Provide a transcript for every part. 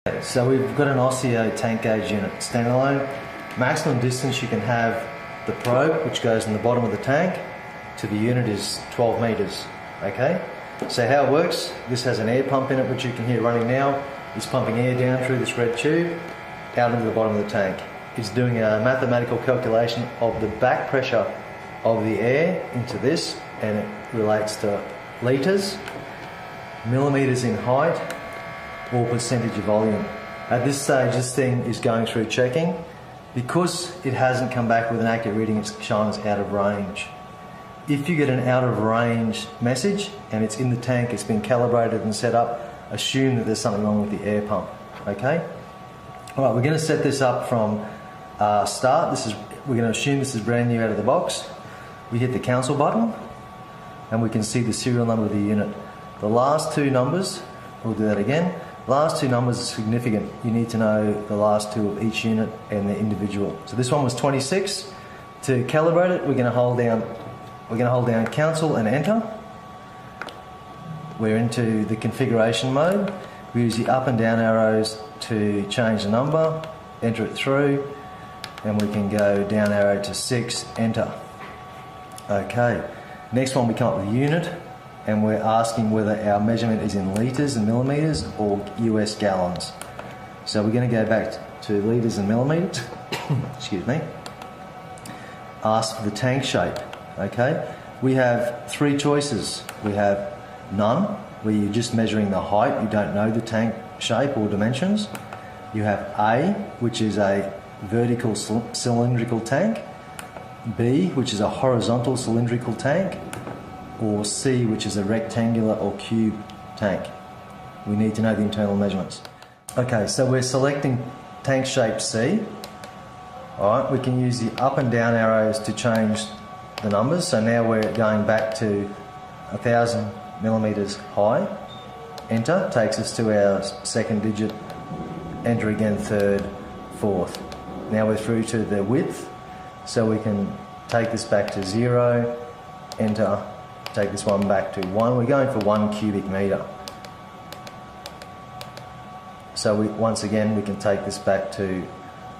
So we've got an OCIO tank gauge unit, standalone. Maximum distance you can have the probe, which goes in the bottom of the tank, to the unit is 12 metres, okay? So how it works, this has an air pump in it, which you can hear running now. It's pumping air down through this red tube, out into the bottom of the tank. It's doing a mathematical calculation of the back pressure of the air into this, and it relates to litres, millimetres in height, or percentage of volume. At this stage, this thing is going through checking. Because it hasn't come back with an accurate reading, it's shown as out of range. If you get an out of range message and it's in the tank, it's been calibrated and set up, assume that there's something wrong with the air pump, okay? All right, we're going to set this up from start. We're going to assume this is brand new out of the box. We hit the cancel button and we can see the serial number of the unit. The last two numbers, we'll do that again. Last two numbers are significant. You need to know the last two of each unit and the individual. So this one was 26. To calibrate it, we're going to hold down cancel and enter. We're into the configuration mode. We use the up and down arrows to change the number, enter it through, and we can go down arrow to 6, enter. Okay. Next one, we come up with unit, and we're asking whether our measurement is in litres and millimetres or US gallons. So we're going to go back to litres and millimetres. Excuse me. Ask for the tank shape. Okay. We have three choices. We have none, where you're just measuring the height, you don't know the tank shape or dimensions. You have A, which is a vertical cylindrical tank. B, which is a horizontal cylindrical tank. Or C, which is a rectangular or cube tank. We need to know the internal measurements. Okay, so we're selecting tank shape C. Alright, we can use the up and down arrows to change the numbers. So now we're going back to 1,000 millimetres high. Enter, takes us to our second digit. Enter again, third, fourth. Now we're through to the width. So we can take this back to 0, enter, take this one back to 1. We're going for 1 cubic metre. So once again we can take this back to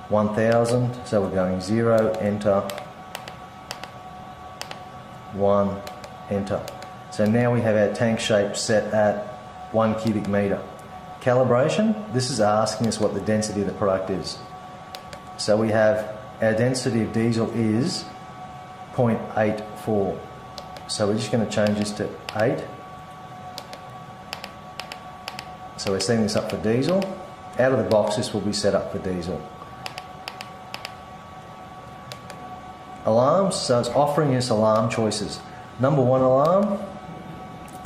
1,000. So we're going 0, enter, 1, enter. So now we have our tank shape set at 1 cubic metre. Calibration, this is asking us what the density of the product is. So we have our density of diesel is 0.84. So we're just going to change this to 8. So we're setting this up for diesel. Out of the box, this will be set up for diesel. Alarms, so it's offering us alarm choices. Number 1 alarm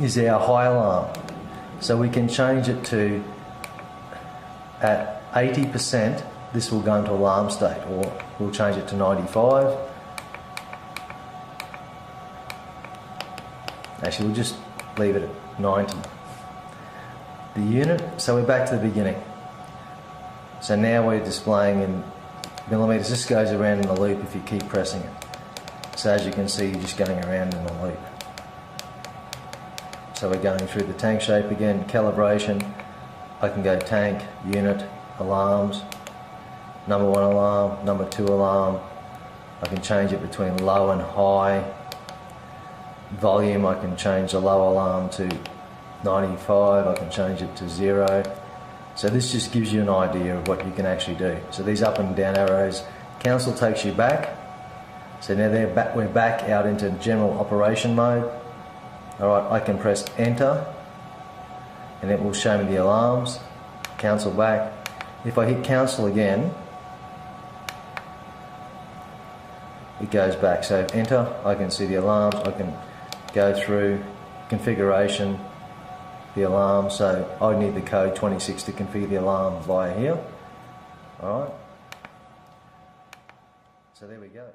is our high alarm. So we can change it to, at 80%, this will go into alarm state, or we'll change it to 95. Actually, we'll just leave it at 90. The unit, so we're back to the beginning. So now we're displaying in millimetres. This goes around in the loop if you keep pressing it. So as you can see, you're just going around in the loop. So we're going through the tank shape again, calibration. I can go tank, unit, alarms, number 1 alarm, number 2 alarm. I can change it between low and high. Volume, I can change the low alarm to 95, I can change it to 0. So this just gives you an idea of what you can actually do. So these up and down arrows, cancel takes you back. So now we're back out into general operation mode. Alright, I can press enter and it will show me the alarms. Cancel back. If I hit cancel again, it goes back. So enter, I can see the alarms, I can go through configuration, the alarm, so I need the code 26 to configure the alarm via here. Alright, so there we go.